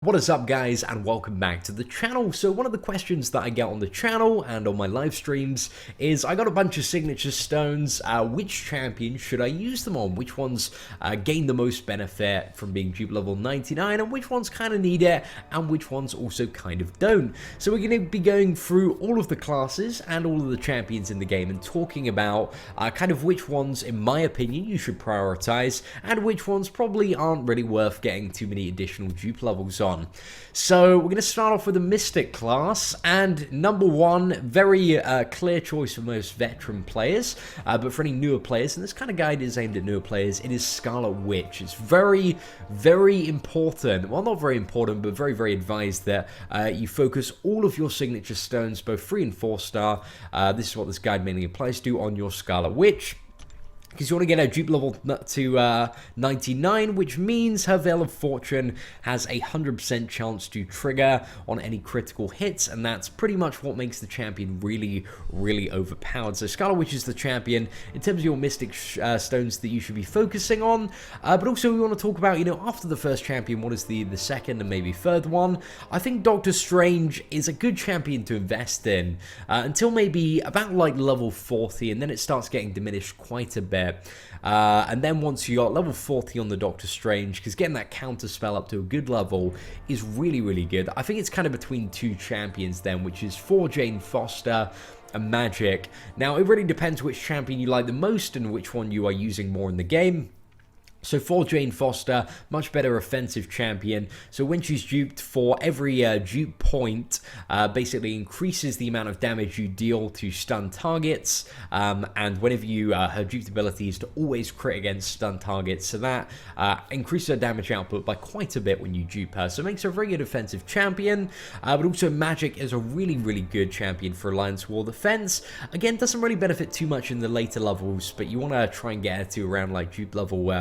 What is up, guys, and welcome back to the channel. So one of the questions that I get on the channel and on my live streams is I got a bunch of signature stones. Which champion should I use them on? Which ones gain the most benefit from being dupe level 99, and which ones kind of need it and which ones also kind of don't? So we're going to be going through all of the classes and all of the champions in the game and talking about kind of which ones, in my opinion, you should prioritize and which ones probably aren't really worth getting too many additional dupe levels on. So we're going to start off with the Mystic class, and number one, very clear choice for most veteran players, but for any newer players, and this kind of guide is aimed at newer players, it is Scarlet Witch. It's very, very important, well, not very important, but very, very advised that you focus all of your signature stones, both 3 and 4 star, this is what this guide mainly applies to, on your Scarlet Witch. Because you want to get a dupe level to 99, which means her Veil of Fortune has a 100% chance to trigger on any critical hits, and that's pretty much what makes the champion really, really overpowered. So Scarlet Witch is the champion in terms of your Mystic stones that you should be focusing on, but also we want to talk about, you know, after the first champion, what is the second and maybe third one? I think Doctor Strange is a good champion to invest in until maybe about like level 40, and then it starts getting diminished quite a bit. And then once you got level 40 on the Doctor Strange, because getting that counter spell up to a good level is really, really good. I think it's kind of between two champions then, which is for Jane Foster and Magic. Now, it really depends which champion you like the most and which one you are using more in the game. So for Jane Foster, much better offensive champion. So when she's duped, for every dupe point, basically increases the amount of damage you deal to stun targets. And whenever you, her duped ability is to always crit against stun targets. So that increases her damage output by quite a bit when you dupe her. So it makes her a very good offensive champion. But also Magic is a really, really good champion for Alliance War Defense. Again, doesn't really benefit too much in the later levels, but you want to try and get her to around like dupe level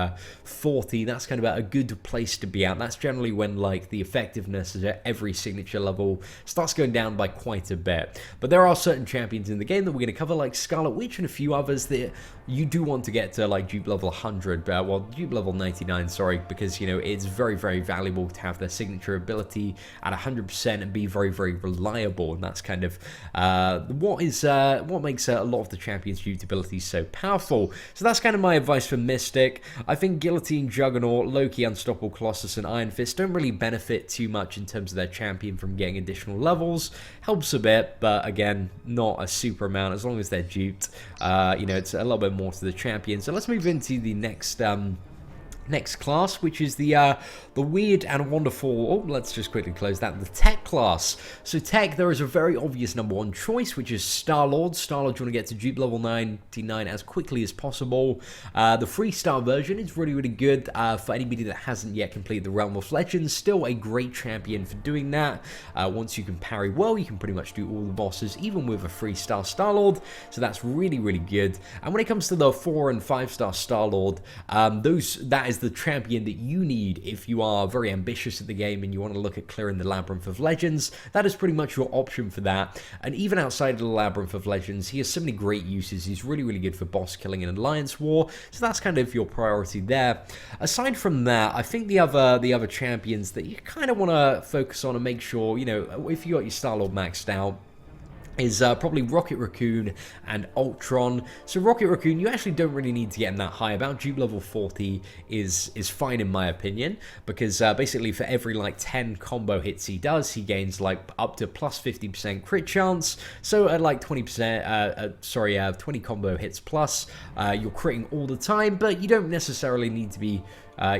40, that's kind of a good place to be at. That's generally when like the effectiveness at every signature level starts going down by quite a bit. But there are certain champions in the game that we're going to cover, like Scarlet Witch and a few others that you do want to get to like dupe level 100, well, dupe level 99, sorry, because, you know, it's very, very valuable to have their signature ability at 100% and be very, very reliable, and that's kind of what makes a lot of the champions' dupe abilities so powerful. So that's kind of my advice for Mystic. I think Guillotine, Juggernaut, Loki, Unstoppable Colossus, and Iron Fist don't really benefit too much in terms of their champion from getting additional levels. Helps a bit, but again, not a super amount as long as they're duped. You know, it's a little bit more to the champion. So let's move into the next class, which is the weird and wonderful, oh, let's just quickly close that, the Tech class. So Tech, there is a very obvious number one choice, which is Star-Lord. Star-Lord, you want to get to dupe level 99 as quickly as possible. The 3-star version is really, really good for anybody that hasn't yet completed the Realm of Legends. Still a great champion for doing that. Once you can parry well, you can pretty much do all the bosses, even with a 3-star Star-Lord. So that's really, really good. And when it comes to the 4 and 5-star Star-Lord, that is the champion that you need if you are very ambitious at the game and you want to look at clearing the Labyrinth of Legends. That is pretty much your option for that. And even outside of the Labyrinth of Legends, he has so many great uses. He's really, really good for boss killing in Alliance War, so that's kind of your priority there. Aside from that, I think the other champions that you kind of want to focus on and make sure, you know, if you got your Star-Lord maxed out, is probably Rocket Raccoon and Ultron. So Rocket Raccoon, you actually don't really need to get him that high. About dupe level 40 is fine in my opinion, because basically for every like 10 combo hits he does, he gains like up to plus 50% crit chance. So at like 20%, 20 combo hits plus, you're critting all the time, but you don't necessarily need to be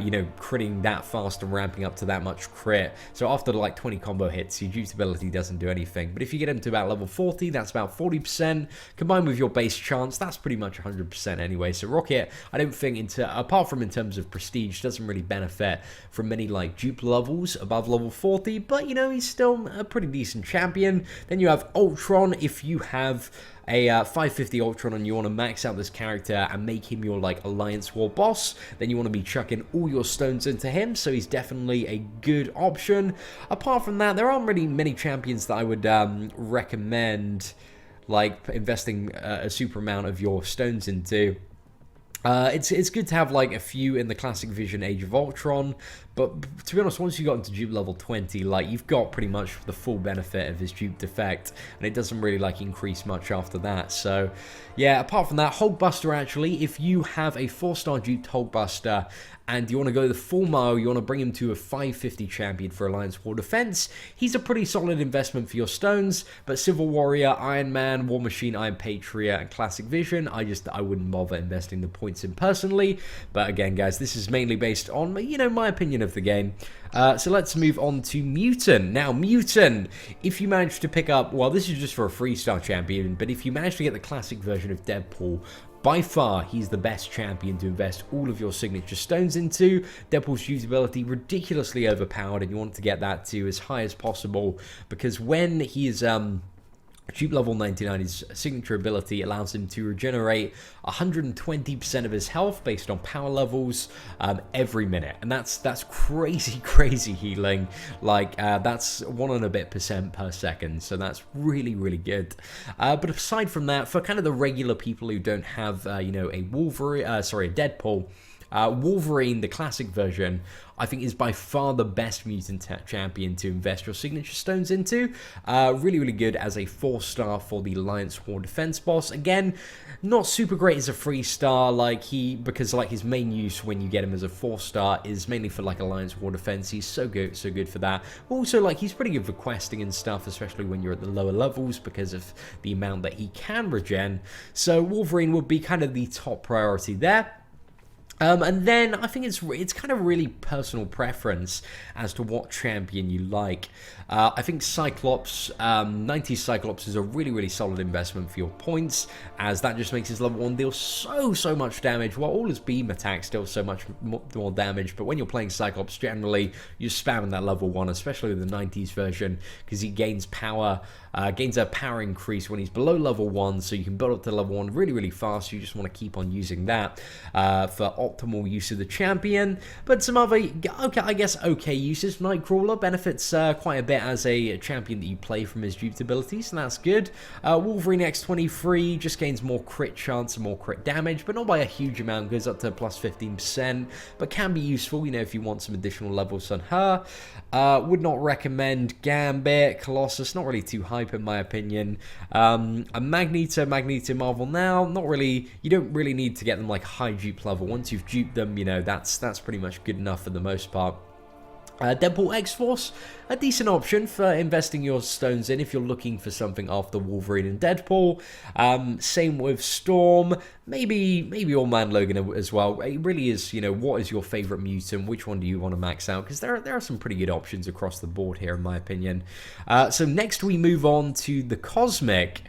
you know, critting that fast and ramping up to that much crit. So after like 20 combo hits, your dupe ability doesn't do anything. But if you get him to about level 40, that's about 40%. Combined with your base chance, that's pretty much 100% anyway. So Rocket, I don't think, apart from in terms of prestige, doesn't really benefit from many like dupe levels above level 40. But, you know, he's still a pretty decent champion. Then you have Ultron. If you have a 550 Ultron and you want to max out this character and make him your like Alliance War boss, then you want to be chucking all your stones into him, so he's definitely a good option. Apart from that, there aren't really many champions that I would recommend like investing a super amount of your stones into. It's good to have like a few in the Classic Vision Age of Ultron, but to be honest, once you got into dupe level 20, like you've got pretty much the full benefit of his dupe effect, and it doesn't really like increase much after that. So yeah, apart from that, Hulkbuster actually, if you have a 4-star duped Hulkbuster and you want to go the full mile, you want to bring him to a 550 champion for Alliance War Defense, he's a pretty solid investment for your stones. But Civil Warrior, Iron Man, War Machine, Iron Patriot, and Classic Vision, I wouldn't bother investing the points in personally. But again, guys, this is mainly based on, you know, my opinion of the game. So let's move on to Mutant. Now, Mutant, if you manage to pick up, well, this is just for a 3-star champion, but if you manage to get the classic version of Deadpool, by far, he's the best champion to invest all of your signature stones into. Deadpool's dupe ability ridiculously overpowered, and you want to get that to as high as possible, because when he is dupe level 99, his signature ability allows him to regenerate 120% of his health based on power levels every minute, and that's crazy healing. Like that's 1 and a bit % per second, so that's really good. But aside from that, for kind of the regular people who don't have you know, a Deadpool, Wolverine, the classic version, I think is by far the best mutant champion to invest your signature stones into. Really good as a 4-star for the Alliance War Defense boss. Again, not super great as a 3-star, because like his main use when you get him as a 4-star is mainly for like Alliance War Defense. He's so good for that. Also, like, he's pretty good for questing and stuff, especially when you're at the lower levels because of the amount that he can regen. So Wolverine would be kind of the top priority there. And then I think it's kind of really personal preference as to what champion you like. I think Cyclops, 90 Cyclops is a really solid investment for your points, as that just makes his level 1 deal so much damage, while all his beam attacks deal so much more damage. But when you're playing Cyclops, generally you're spamming that level 1, especially with the 90s version, because he gains power, gains a power increase when he's below level 1, so you can build up to level 1 really fast. You just want to keep on using that for optimal use of the champion. But some other, okay uses. Nightcrawler benefits quite a bit as a champion that you play from his duped abilities, and that's good. Wolverine X23 just gains more crit chance and more crit damage, but not by a huge amount, goes up to plus 15%, but can be useful, you know, if you want some additional levels on her. Would not recommend Gambit. Colossus, not really too hype in my opinion. A Magneto Marvel now, not really, you don't really need to get them like high dupe level. Once you've duped them, you know, that's pretty much good enough for the most part. Deadpool X-Force, a decent option for investing your stones in if you're looking for something after Wolverine and Deadpool. Same with Storm, maybe Old Man Logan as well. It really is, you know, what is your favorite mutant? Which one do you want to max out? Because there are some pretty good options across the board here, in my opinion. So next we move on to the Cosmic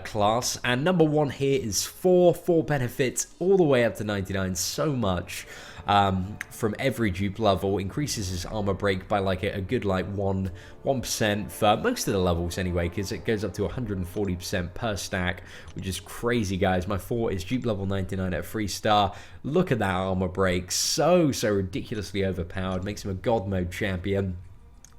class, and number 1 here is 4 benefits all the way up to 99, so much. From every dupe level, increases his armor break by like a good like 1% for most of the levels anyway, because it goes up to 140% per stack, which is crazy, guys. My 4 is dupe level 99 at 3-star. Look at that armor break, so ridiculously overpowered, makes him a god mode champion.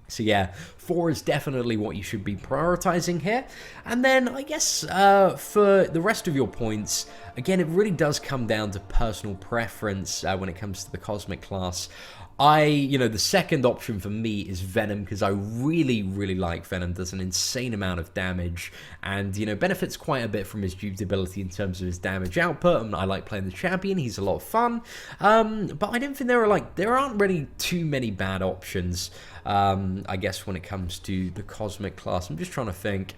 So yeah, 4 is definitely what you should be prioritizing here. And then I guess for the rest of your points, again, it really does come down to personal preference when it comes to the Cosmic class. The second option for me is Venom, because I really like Venom. Does an insane amount of damage, and, you know, benefits quite a bit from his duped ability in terms of his damage output. And I like playing the champion, he's a lot of fun. But I don't think there aren't really too many bad options, I guess, when it comes to the Cosmic class. I'm just trying to think.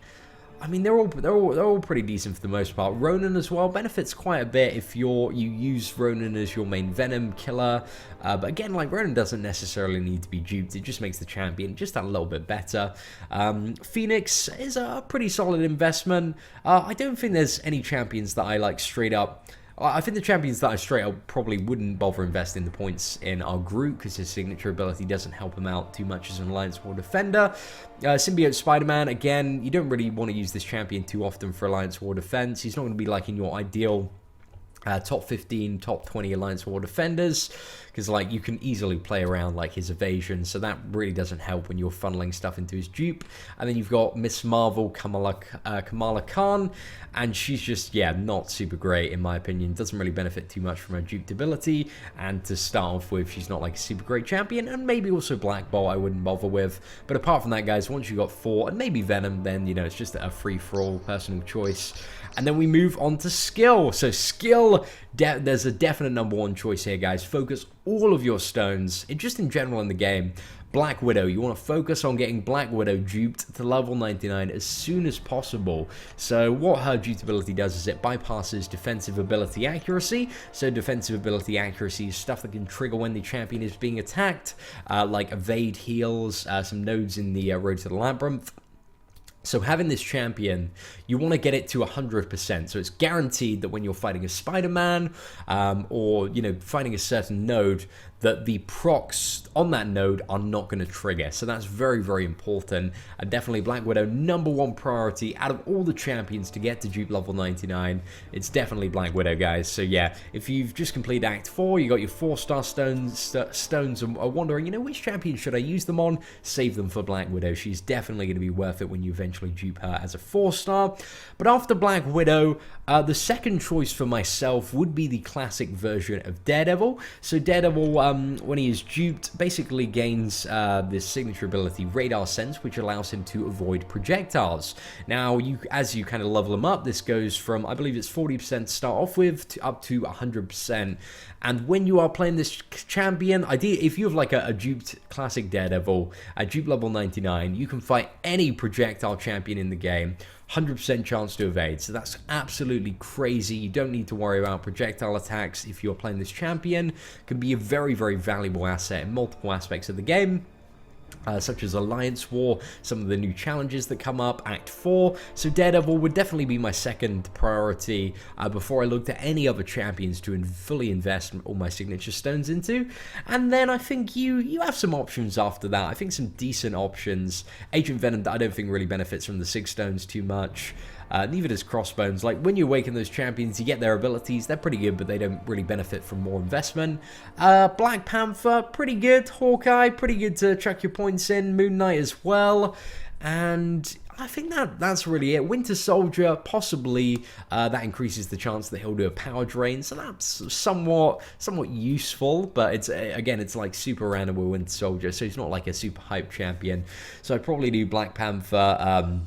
I mean, they're all pretty decent for the most part. Ronan as well benefits quite a bit if you use Ronan as your main Venom killer. But again, like, Ronan doesn't necessarily need to be duped. It just makes the champion just that little bit better. Phoenix is a pretty solid investment. I don't think there's any champions that I like straight up. I think the champions that I straight up probably wouldn't bother investing the points in are Groot, because his signature ability doesn't help him out too much as an Alliance War Defender. Symbiote Spider-Man, again, you don't really want to use this champion too often for Alliance War Defense. He's not going to be like in your ideal top 15, top 20 Alliance War defenders, because like you can easily play around like his evasion, so that really doesn't help when you're funneling stuff into his dupe. And then you've got Miss Marvel, Kamala Khan, and she's just, yeah, not super great in my opinion. Doesn't really benefit too much from her duped ability, and to start off with, she's not like a super great champion. And maybe also Black Bolt I wouldn't bother with, but apart from that, guys, once you got 4 and maybe Venom, then you know it's just a free-for-all personal choice. And then we move on to skill. So skill, there's a definite #1 choice here, guys. Focus all of your stones, just in general in the game. Black Widow, you want to focus on getting Black Widow duped to level 99 as soon as possible. So what her duped ability does is it bypasses defensive ability accuracy. So defensive ability accuracy is stuff that can trigger when the champion is being attacked, like evade, heals, some nodes in the Road to the Labyrinth. So having this champion, you want to get it to 100%. So it's guaranteed that when you're fighting a Spider-Man, or, you know, fighting a certain node, that the procs on that node are not going to trigger. So that's very, very important. And definitely Black Widow, #1 priority out of all the champions to get to dupe level 99. It's definitely Black Widow, guys. So yeah, if you've just completed Act 4, you got your 4-star stones and are wondering, you know, which champion should I use them on? Save them for Black Widow. She's definitely going to be worth it when you eventually dupe her as a 4-star. But after Black Widow, the second choice for myself would be the classic version of Daredevil. So Daredevil, when he is duped, basically gains this signature ability, Radar Sense, which allows him to avoid projectiles. Now, as you kind of level him up, this goes from, I believe it's 40% to start off with, to up to 100%. And when you are playing this champion, if you have like a duped classic Daredevil at dupe level 99, you can fight any projectile champion in the game. 100% chance to evade, so that's absolutely crazy. You don't need to worry about projectile attacks if you're playing this champion. Can be a very, very valuable asset in multiple aspects of the game. Such as Alliance War, some of the new challenges that come up, Act 4. So Daredevil would definitely be my second priority before I looked at any other champions to fully invest all my signature stones into. And then I think you have some options after that. I think some decent options. Agent Venom, I don't think really benefits from the 6 stones too much. Neither does Crossbones. Like, when you awaken those champions, you get their abilities. They're pretty good, but they don't really benefit from more investment. Black Panther, pretty good. Hawkeye, pretty good to chuck your points in. Moon Knight as well. And I think that's really it. Winter Soldier, possibly, that increases the chance that he'll do a power drain. So that's somewhat useful, but it's, again, it's like super random with Winter Soldier, so he's not like a super hype champion. So I'd probably do Black Panther,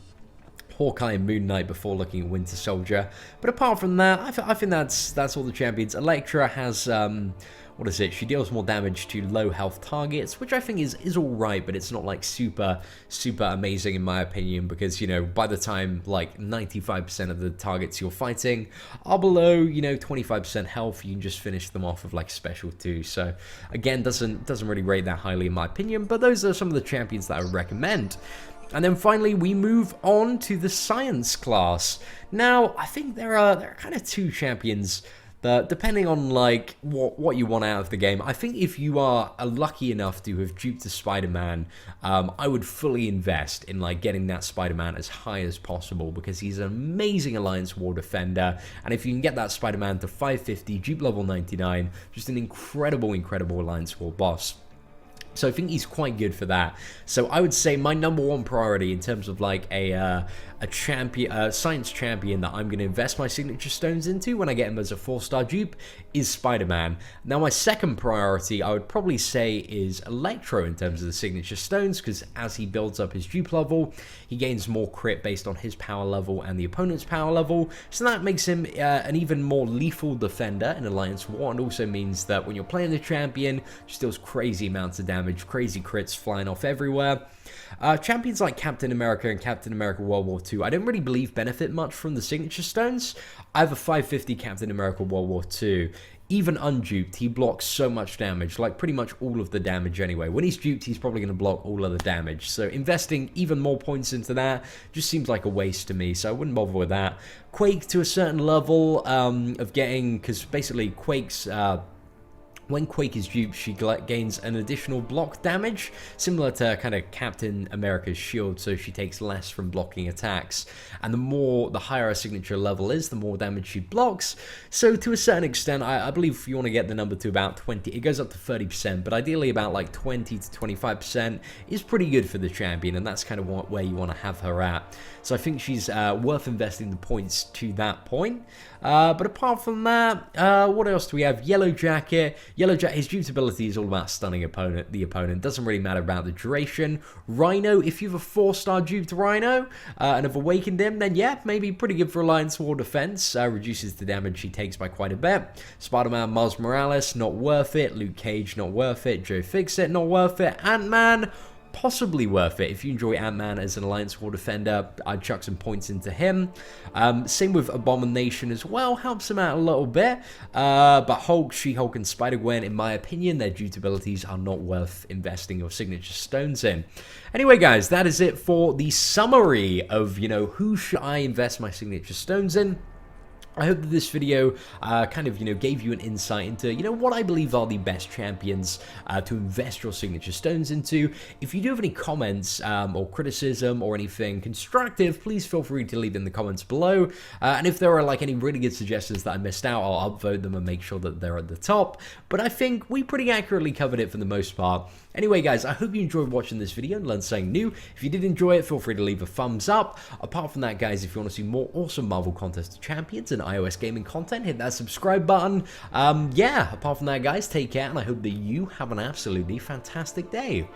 Hawkeye and Moon Knight before looking at Winter Soldier. But apart from that, I think that's all the champions. Elektra has, what is it? She deals more damage to low health targets, which I think is alright, but it's not like super amazing in my opinion, because, you know, by the time like 95% of the targets you're fighting are below, you know, 25% health, you can just finish them off with like special 2. So again, doesn't really rate that highly in my opinion, but those are some of the champions that I would recommend. And then finally, we move on to the science class. Now, I think there are kind of 2 champions that, depending on like what you want out of the game, I think if you are lucky enough to have duped a Spider-Man, I would fully invest in like getting that Spider-Man as high as possible, because he's an amazing Alliance War defender, and if you can get that Spider-Man to 550, dupe level 99, just an incredible Alliance War boss. So I think he's quite good for that. So I would say my #1 priority in terms of like a science champion that I'm going to invest my signature stones into when I get him as a 4-star dupe is Spider-Man. Now my second priority I would probably say is Electro in terms of the signature stones, because as he builds up his dupe level, he gains more crit based on his power level and the opponent's power level. So that makes him an even more lethal defender in Alliance War, and also means that when you're playing the champion, just deals crazy amounts of damage, crazy crits flying off everywhere. Champions like Captain America and Captain America World War II, I don't really believe benefit much from the signature stones. I have a 550 Captain America World War II. Even unduped, he blocks so much damage, like pretty much all of the damage anyway. When he's duped, he's probably going to block all of the damage. So investing even more points into that just seems like a waste to me, so I wouldn't bother with that. Quake to a certain level of getting, because basically Quake's When Quake is duped, she gains an additional block damage, similar to kind of Captain America's shield, so she takes less from blocking attacks. And the higher her signature level is, the more damage she blocks. So to a certain extent, I believe if you want to get the number to about 20, it goes up to 30%, but ideally about like 20 to 25% is pretty good for the champion, and that's kind of where you want to have her at. So I think she's worth investing the points to that point. But apart from that, what else do we have? Yellow Jacket. Yellow Jacket, his duped ability is all about stunning the opponent. Doesn't really matter about the duration. Rhino, if you have a 4-star duped Rhino and have awakened him, then yeah, maybe pretty good for Alliance War defense. Reduces the damage he takes by quite a bit. Spider-Man, Miles Morales, not worth it. Luke Cage, not worth it. Joe Fixit, not worth it. Ant-Man, possibly worth it. If you enjoy Ant-Man as an Alliance War defender, I'd chuck some points into him. Same with Abomination as well, helps him out a little bit. But Hulk, She-Hulk, and Spider-Gwen, in my opinion, their duped abilities are not worth investing your signature stones in. Anyway, guys, that is it for the summary of, who should I invest my signature stones in. I hope that this video kind of, gave you an insight into, what I believe are the best champions to invest your signature stones into. If you do have any comments or criticism or anything constructive, please feel free to leave in the comments below. And if there are like any really good suggestions that I missed out, I'll upvote them and make sure that they're at the top. But I think we pretty accurately covered it for the most part. Anyway, guys, I hope you enjoyed watching this video and learned something new. If you did enjoy it, feel free to leave a thumbs up. Apart from that, guys, if you want to see more awesome Marvel Contest Champions and iOS gaming content, hit that subscribe button. Yeah, apart from that, guys, take care, and I hope that you have an absolutely fantastic day.